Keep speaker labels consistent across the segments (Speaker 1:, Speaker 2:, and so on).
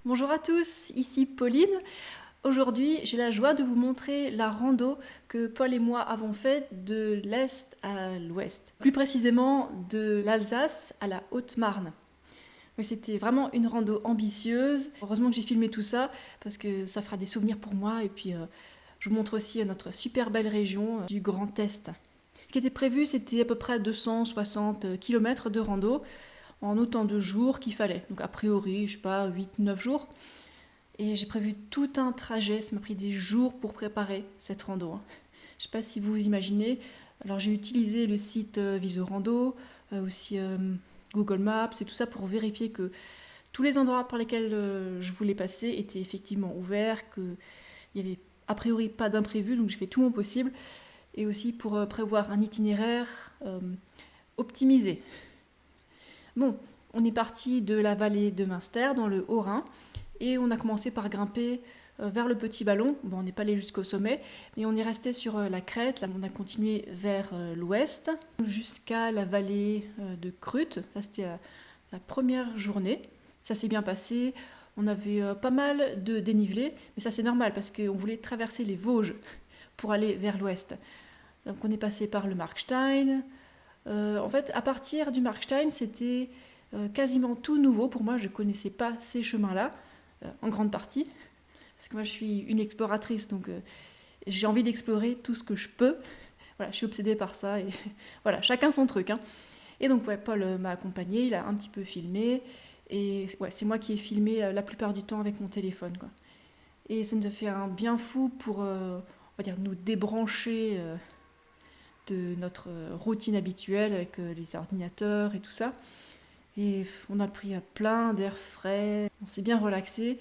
Speaker 1: Bonjour à tous, ici Pauline. Aujourd'hui, j'ai la joie de vous montrer la rando que Paul et moi avons faite de l'Est à l'Ouest. Plus précisément de l'Alsace à la Haute-Marne. Oui, c'était vraiment une rando ambitieuse. Heureusement que j'ai filmé tout ça parce que ça fera des souvenirs pour moi. Et puis, je vous montre aussi notre super belle région du Grand Est. Ce qui était prévu, c'était à peu près 260 km de rando en autant de jours qu'il fallait. Donc a priori, je sais pas, 8-9 jours. Et j'ai prévu tout un trajet, ça m'a pris des jours pour préparer cette rando. Je ne sais pas si vous vous imaginez. Alors j'ai utilisé le site Visorando, aussi Google Maps et tout ça pour vérifier que tous les endroits par lesquels je voulais passer étaient effectivement ouverts, qu'il n'y avait a priori pas d'imprévu, donc j'ai fait tout mon possible. Et aussi pour prévoir un itinéraire optimisé. Bon, on est parti de la vallée de Münster dans le Haut-Rhin et on a commencé par grimper vers le Petit Ballon. Bon, on n'est pas allé jusqu'au sommet, mais on est resté sur la crête. Là, on a continué vers l'ouest jusqu'à la vallée de Krut. Ça, c'était la première journée. Ça s'est bien passé. On avait pas mal de dénivelé, mais ça c'est normal parce qu'on voulait traverser les Vosges pour aller vers l'ouest. Donc on est passé par le Markstein. En fait, à partir du Markstein, c'était quasiment tout nouveau pour moi. Je ne connaissais pas ces chemins-là, en grande partie. Parce que moi, je suis une exploratrice, donc j'ai envie d'explorer tout ce que je peux. Voilà, je suis obsédée par ça. Et voilà, chacun son truc. Hein. Et donc, ouais, Paul m'a accompagné, il a un petit peu filmé. Et ouais, c'est moi qui ai filmé la plupart du temps avec mon téléphone. Quoi. Et ça nous a fait un bien fou pour, on va dire, nous débrancher de notre routine habituelle avec les ordinateurs et tout ça. Et on a pris plein d'air frais, on s'est bien relaxé.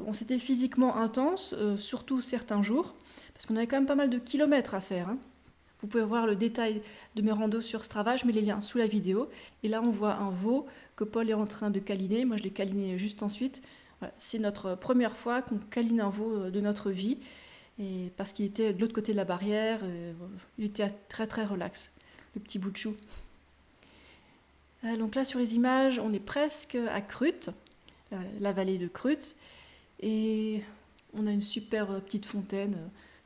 Speaker 1: On s'était physiquement intense, surtout certains jours, parce qu'on avait quand même pas mal de kilomètres à faire. Hein. Vous pouvez voir le détail de mes randos sur Strava, je mets les liens sous la vidéo. Et là, on voit un veau que Paul est en train de câliner. Moi, je l'ai câliné juste ensuite. Voilà, c'est notre première fois qu'on câline un veau de notre vie. Et parce qu'il était de l'autre côté de la barrière, il était très très relax, le petit bout de chou. Donc là sur les images, on est presque à Krut, la vallée de Krut, et on a une super petite fontaine,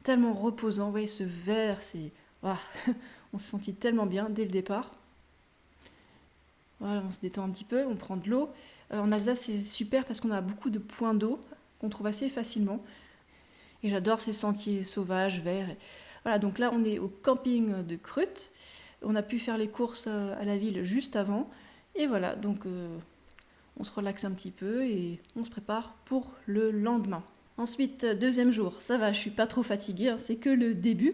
Speaker 1: tellement reposant. Vous voyez ce vert, c'est, ah, on se sentit tellement bien dès le départ. Voilà, on se détend un petit peu, on prend de l'eau. En Alsace, c'est super parce qu'on a beaucoup de points d'eau qu'on trouve assez facilement. Et j'adore ces sentiers sauvages, verts. Voilà, donc là, on est au camping de Krut. On a pu faire les courses à la ville juste avant. Et voilà, donc on se relaxe un petit peu et on se prépare pour le lendemain. Ensuite, deuxième jour, ça va, je suis pas trop fatiguée, hein, c'est que le début.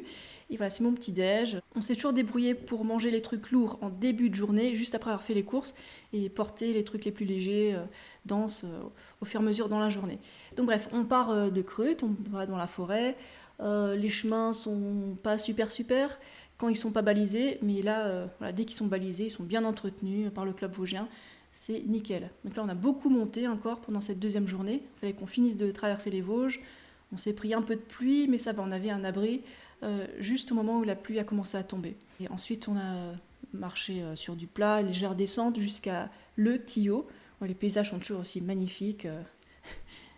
Speaker 1: Et voilà, c'est mon petit-déj. On s'est toujours débrouillé pour manger les trucs lourds en début de journée, juste après avoir fait les courses, et porter les trucs les plus légers, denses, au fur et à mesure dans la journée. Donc bref, on part de Krut, on va dans la forêt. Les chemins sont pas super quand ils sont pas balisés, mais là, voilà, dès qu'ils sont balisés, ils sont bien entretenus par le club vosgien. C'est nickel. Donc là, on a beaucoup monté encore pendant cette deuxième journée. Il fallait qu'on finisse de traverser les Vosges. On s'est pris un peu de pluie, mais ça va, on avait un abri juste au moment où la pluie a commencé à tomber. Et ensuite, on a marché sur du plat, légère descente jusqu'à Le Tillot. Les paysages sont toujours aussi magnifiques.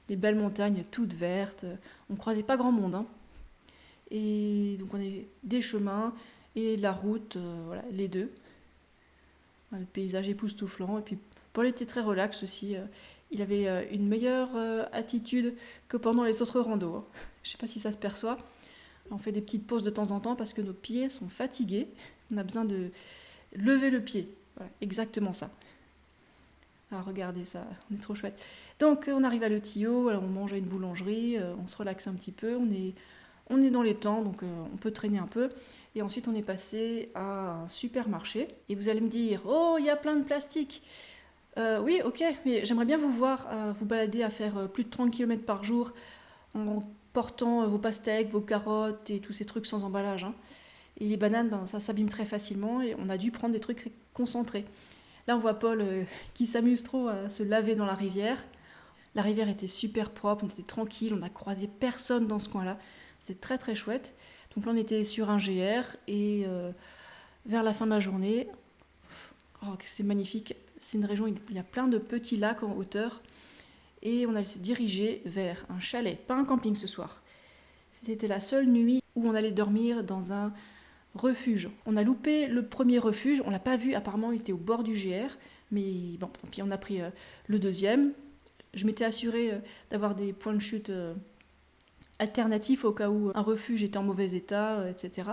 Speaker 1: Les belles montagnes toutes vertes. On ne croisait pas grand monde. Hein. Et donc, on avait des chemins et la route, voilà, les deux. Le paysage époustouflant. Et puis Paul était très relax aussi. Il avait une meilleure attitude que pendant les autres randos. Hein. Je ne sais pas si ça se perçoit. On fait des petites pauses de temps en temps parce que nos pieds sont fatigués. On a besoin de lever le pied. Voilà, exactement ça. Alors regardez ça, on est trop chouette. Donc on arrive à Le Tillot, alors on mange à une boulangerie, on se relaxe un petit peu, on est dans les temps, donc on peut traîner un peu. Et ensuite, on est passé à un supermarché. Et vous allez me dire, oh, il y a plein de plastique. Oui, ok, mais j'aimerais bien vous voir vous balader à faire plus de 30 km par jour en portant vos pastèques, vos carottes et tous ces trucs sans emballage. Hein. Et les bananes, ben, ça s'abîme très facilement et on a dû prendre des trucs concentrés. Là, on voit Paul qui s'amuse trop à se laver dans la rivière. La rivière était super propre, on était tranquille, on n'a croisé personne dans ce coin-là. C'était très très chouette. Donc là, on était sur un GR et vers la fin de la journée, oh, c'est magnifique. C'est une région où il y a plein de petits lacs en hauteur et on allait se diriger vers un chalet, pas un camping ce soir. C'était la seule nuit où on allait dormir dans un refuge. On a loupé le premier refuge, on l'a pas vu, apparemment il était au bord du GR, mais bon, tant pis, on a pris le deuxième. Je m'étais assurée d'avoir des points de chute alternatifs au cas où un refuge était en mauvais état, etc.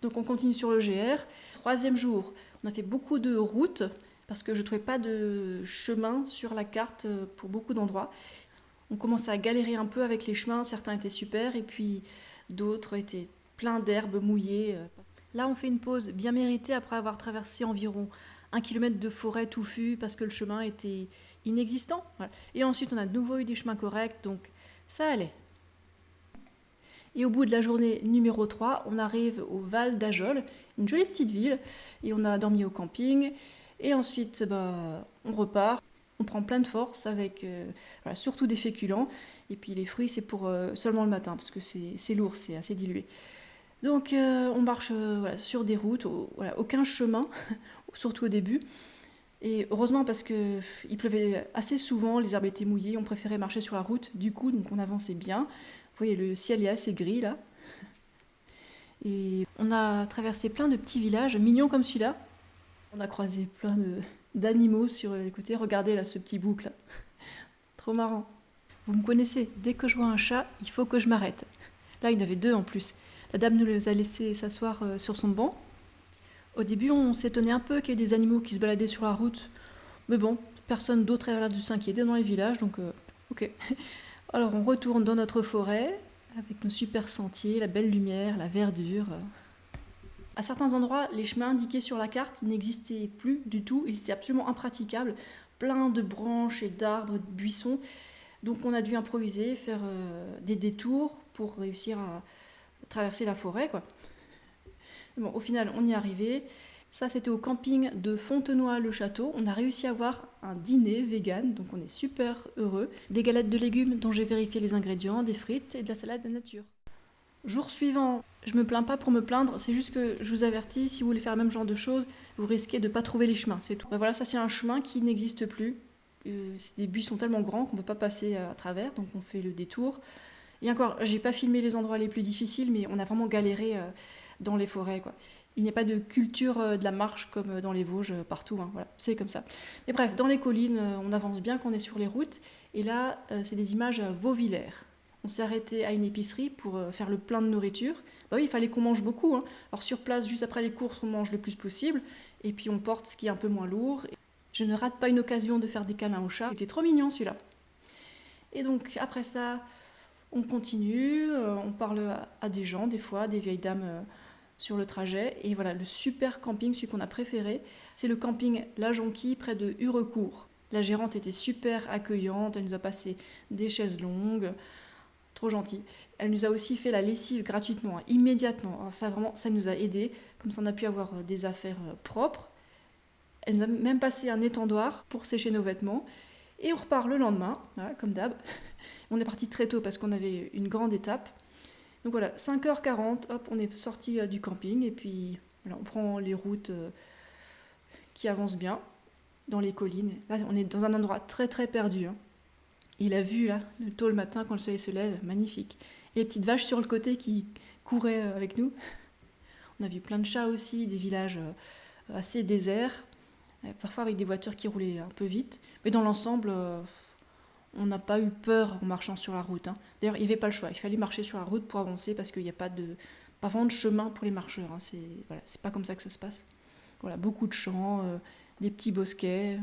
Speaker 1: Donc on continue sur le GR. Troisième jour, on a fait beaucoup de routes parce que je ne trouvais pas de chemin sur la carte pour beaucoup d'endroits. On commençait à galérer un peu avec les chemins, certains étaient super et puis d'autres étaient pleins d'herbes mouillées. Là on fait une pause bien méritée après avoir traversé environ 1 kilomètre de forêt touffue parce que le chemin était inexistant. Voilà. Et ensuite on a de nouveau eu des chemins corrects, donc ça allait. Et au bout de la journée numéro 3, on arrive au Val d'Ajol, une jolie petite ville, et on a dormi au camping. Et ensuite, on repart, on prend plein de force avec surtout des féculents. Et puis les fruits, c'est pour seulement le matin, parce que c'est lourd, c'est assez dilué. Donc on marche sur des routes, aucun chemin, surtout au début. Et heureusement parce qu'il pleuvait assez souvent, les herbes étaient mouillées, on préférait marcher sur la route, du coup, donc on avançait bien. Vous voyez, le ciel est assez gris là. Et on a traversé plein de petits villages, mignons comme celui-là. On a croisé plein d'animaux sur les côtés. Regardez là ce petit bouc là. Trop marrant. Vous me connaissez, dès que je vois un chat, il faut que je m'arrête. Là, il y en avait 2 en plus. La dame nous a laissé s'asseoir sur son banc. Au début, on s'étonnait un peu qu'il y ait des animaux qui se baladaient sur la route. Mais bon, personne d'autre avait l'air de s'inquiéter dans les villages, donc ok. Alors on retourne dans notre forêt, avec nos super sentiers, la belle lumière, la verdure. À certains endroits, les chemins indiqués sur la carte n'existaient plus du tout, ils étaient absolument impraticables, plein de branches et d'arbres, de buissons. Donc on a dû improviser, faire des détours pour réussir à traverser la forêt, quoi. Bon, au final, on y est arrivé. Ça, c'était au camping de Fontenoy-le-Château. On a réussi à avoir un dîner vegan, donc on est super heureux. Des galettes de légumes dont j'ai vérifié les ingrédients, des frites et de la salade de nature. Jour suivant, je me plains pas pour me plaindre, c'est juste que je vous avertis, si vous voulez faire le même genre de choses, vous risquez de pas trouver les chemins, c'est tout. Voilà, ça c'est un chemin qui n'existe plus. Les buissons sont tellement grands qu'on ne peut pas passer à travers, donc on fait le détour. Et encore, j'ai pas filmé les endroits les plus difficiles, mais on a vraiment galéré dans les forêts, quoi. Il n'y a pas de culture de la marche comme dans les Vosges partout, hein, voilà, c'est comme ça. Mais bref, dans les collines, on avance bien quand on est sur les routes. Et là, c'est des images à Vauvillers. On s'est arrêté à une épicerie pour faire le plein de nourriture. Bah oui, il fallait qu'on mange beaucoup, hein. Alors sur place, juste après les courses, on mange le plus possible. Et puis on porte ce qui est un peu moins lourd. Je ne rate pas une occasion de faire des câlins au chat. Il était trop mignon celui-là. Et donc après ça, on continue, on parle à des gens, des fois, des vieilles dames sur le trajet. Et voilà, le super camping, celui qu'on a préféré, c'est le camping La Jonquille près de Hurecourt. La gérante était super accueillante, elle nous a passé des chaises longues, trop gentille. Elle nous a aussi fait la lessive gratuitement, hein, immédiatement. Alors ça, vraiment, ça nous a aidés, comme ça on a pu avoir des affaires propres. Elle nous a même passé un étendoir pour sécher nos vêtements. Et on repart le lendemain, voilà, comme d'hab. On est parti très tôt parce qu'on avait une grande étape. Donc voilà, 5h40, hop, on est sorti du camping et puis voilà, on prend les routes qui avancent bien dans les collines. Là, on est dans un endroit très très perdu, hein. Et la vue, là, tôt le matin quand le soleil se lève, magnifique. Et les petites vaches sur le côté qui couraient avec nous. On a vu plein de chats aussi, des villages assez déserts, parfois avec des voitures qui roulaient un peu vite. Mais dans l'ensemble, on n'a pas eu peur en marchant sur la route, hein. D'ailleurs, il n'y avait pas le choix. Il fallait marcher sur la route pour avancer parce qu'il n'y a pas vraiment de chemin pour les marcheurs, hein. C'est pas comme ça que ça se passe. Voilà, beaucoup de champs, des petits bosquets.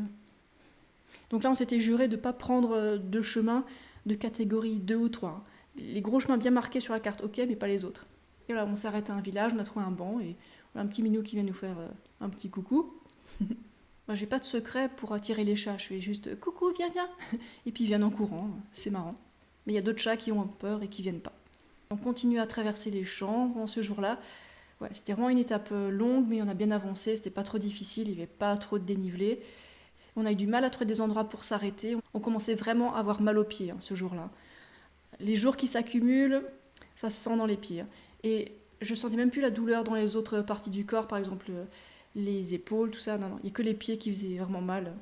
Speaker 1: Donc là, on s'était juré de ne pas prendre de chemin de catégorie 2 ou 3, hein. Les gros chemins bien marqués sur la carte, ok, mais pas les autres. Et voilà, on s'arrête à un village, on a trouvé un banc et on a un petit minou qui vient nous faire un petit coucou. Moi, j'ai pas de secret pour attirer les chats, je fais juste coucou, viens, viens. Et puis ils viennent en courant, c'est marrant. Mais il y a d'autres chats qui ont peur et qui viennent pas. On continue à traverser les champs en ce jour-là. Ouais, c'était vraiment une étape longue, mais on a bien avancé, c'était pas trop difficile, il n'y avait pas trop de dénivelé. On a eu du mal à trouver des endroits pour s'arrêter. On commençait vraiment à avoir mal aux pieds, hein, ce jour-là. Les jours qui s'accumulent, ça se sent dans les pieds, hein. Et je sentais même plus la douleur dans les autres parties du corps, par exemple les épaules, tout ça. Non, non, il n'y a que les pieds qui faisaient vraiment mal.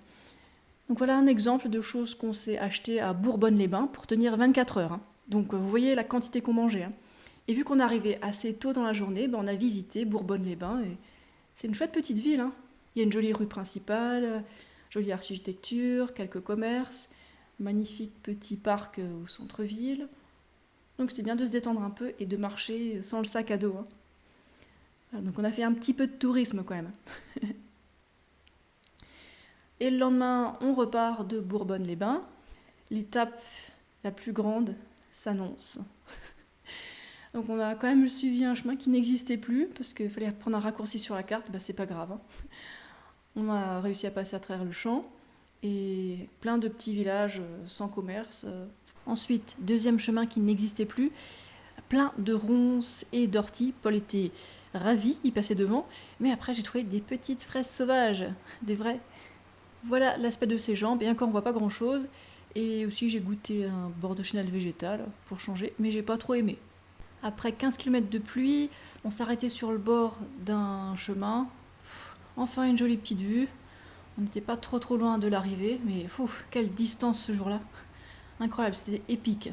Speaker 1: Donc voilà un exemple de choses qu'on s'est acheté à Bourbonne-les-Bains pour tenir 24 heures. Hein. Donc vous voyez la quantité qu'on mangeait. Hein. Et vu qu'on arrivait assez tôt dans la journée, on a visité Bourbonne-les-Bains et c'est une chouette petite ville. Hein. Il y a une jolie rue principale, jolie architecture, quelques commerces, magnifique petit parc au centre-ville. Donc c'est bien de se détendre un peu et de marcher sans le sac à dos. Hein. Voilà, donc on a fait un petit peu de tourisme quand même. Et le lendemain, on repart de Bourbonne-les-Bains. L'étape la plus grande s'annonce. Donc on a quand même suivi un chemin qui n'existait plus, parce qu'il fallait prendre un raccourci sur la carte, c'est pas grave. Hein. On a réussi à passer à travers le champ, et plein de petits villages sans commerce. Ensuite, deuxième chemin qui n'existait plus, plein de ronces et d'orties. Paul était ravi, il passait devant, mais après j'ai trouvé des petites fraises sauvages, des vraies. Voilà l'aspect de ses jambes, et encore on voit pas grand chose. Et aussi j'ai goûté un bord de chenille végétal pour changer, mais j'ai pas trop aimé. Après 15 km de pluie, on s'arrêtait sur le bord d'un chemin. Enfin une jolie petite vue. On n'était pas trop loin de l'arrivée, mais quelle distance ce jour-là. Incroyable, c'était épique.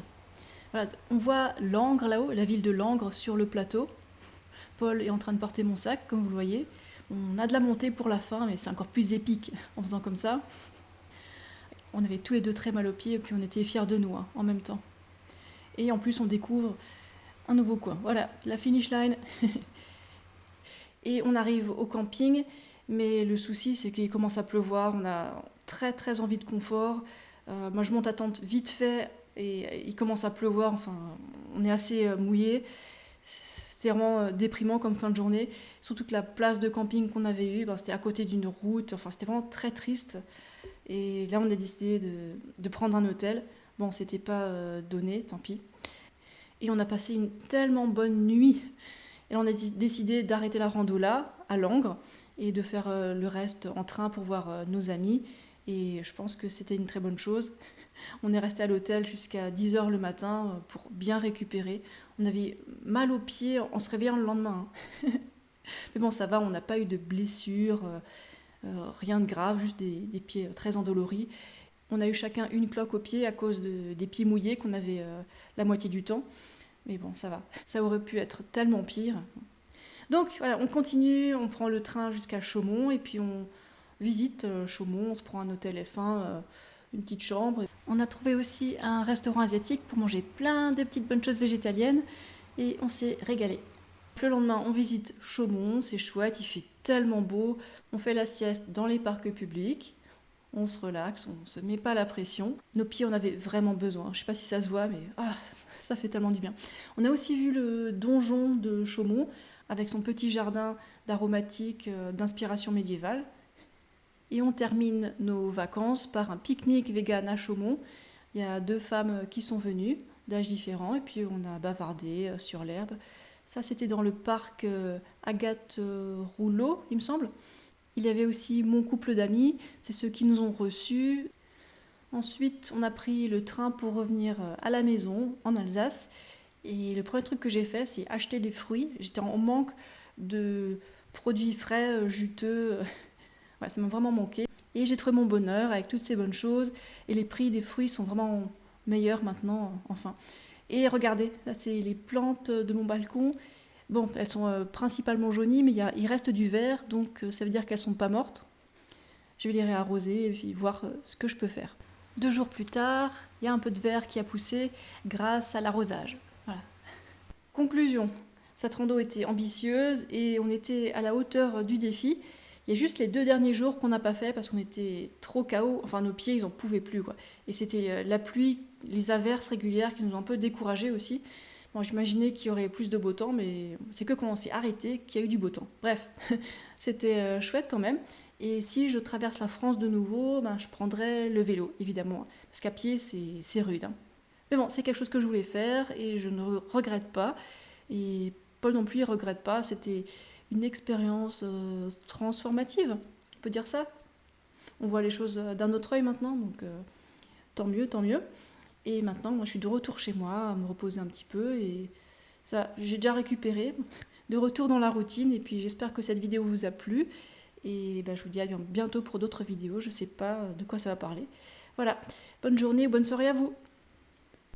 Speaker 1: Voilà, on voit Langres là-haut, la ville de Langres sur le plateau. Paul est en train de porter mon sac, comme vous le voyez. On a de la montée pour la fin, mais c'est encore plus épique en faisant comme ça. On avait tous les deux très mal aux pieds, et puis on était fiers de nous en même temps. Et en plus, on découvre un nouveau coin. Voilà, la finish line. Et on arrive au camping, mais le souci, c'est qu'il commence à pleuvoir. On a très envie de confort. Moi, je monte à tente vite fait, et il commence à pleuvoir. Enfin, on est assez mouillé. C'était vraiment déprimant comme fin de journée. Surtout que la place de camping qu'on avait eue, c'était à côté d'une route. Enfin, c'était vraiment très triste. Et là, on a décidé de prendre un hôtel. Bon, c'était pas donné, tant pis. Et on a passé une tellement bonne nuit. Et on a décidé d'arrêter la rando là, à Langres, et de faire le reste en train pour voir nos amis. Et je pense que c'était une très bonne chose. On est resté à l'hôtel jusqu'à 10h le matin pour bien récupérer. On avait mal aux pieds en se réveillant le lendemain. Hein. Mais bon, ça va, on n'a pas eu de blessures, rien de grave, juste des pieds très endoloris. On a eu chacun une cloque au pied à cause des pieds mouillés qu'on avait la moitié du temps. Mais bon, ça va. Ça aurait pu être tellement pire. Donc voilà, on continue, on prend le train jusqu'à Chaumont et puis on visite Chaumont, on se prend un hôtel F1, une petite chambre. On a trouvé aussi un restaurant asiatique pour manger plein de petites bonnes choses végétaliennes et on s'est régalé. Le lendemain, on visite Chaumont, c'est chouette, il fait tellement beau. On fait la sieste dans les parcs publics. On se relaxe, on ne se met pas la pression. Nos pieds en avaient vraiment besoin. Je ne sais pas si ça se voit, mais ça fait tellement du bien. On a aussi vu le donjon de Chaumont, avec son petit jardin d'aromatiques d'inspiration médiévale. Et on termine nos vacances par un pique-nique vegan à Chaumont. Il y a 2 femmes qui sont venues, d'âges différents, et puis on a bavardé sur l'herbe. Ça, c'était dans le parc Agathe Rouleau, il me semble. Il y avait aussi mon couple d'amis, c'est ceux qui nous ont reçus. Ensuite, on a pris le train pour revenir à la maison, en Alsace. Et le premier truc que j'ai fait, c'est acheter des fruits. J'étais en manque de produits frais, juteux. Ouais, ça m'a vraiment manqué. Et j'ai trouvé mon bonheur avec toutes ces bonnes choses. Et les prix des fruits sont vraiment meilleurs maintenant, enfin. Et regardez, là, c'est les plantes de mon balcon. Bon, elles sont principalement jaunies, mais il reste du vert, donc ça veut dire qu'elles ne sont pas mortes. Je vais les réarroser et puis voir ce que je peux faire. 2 jours plus tard, il y a un peu de vert qui a poussé grâce à l'arrosage. Voilà. Conclusion, cette rando était ambitieuse et on était à la hauteur du défi. Il y a juste les 2 derniers jours qu'on n'a pas fait parce qu'on était trop KO, enfin nos pieds ils n'en pouvaient plus quoi. Et c'était la pluie, les averses régulières qui nous ont un peu découragés aussi. Bon, j'imaginais qu'il y aurait plus de beau temps, mais c'est que quand on s'est arrêté qu'il y a eu du beau temps. Bref, c'était chouette quand même. Et si je traverse la France de nouveau, je prendrais le vélo, évidemment. Parce qu'à pied, c'est rude. Hein. Mais bon, c'est quelque chose que je voulais faire et je ne regrette pas. Et Paul non plus, il ne regrette pas. C'était une expérience transformative, on peut dire ça. On voit les choses d'un autre œil maintenant, donc tant mieux, tant mieux. Et maintenant, moi, je suis de retour chez moi, à me reposer un petit peu. Et ça, j'ai déjà récupéré, de retour dans la routine. Et puis, j'espère que cette vidéo vous a plu. Et je vous dis à bientôt pour d'autres vidéos. Je ne sais pas de quoi ça va parler. Voilà, bonne journée, bonne soirée à vous.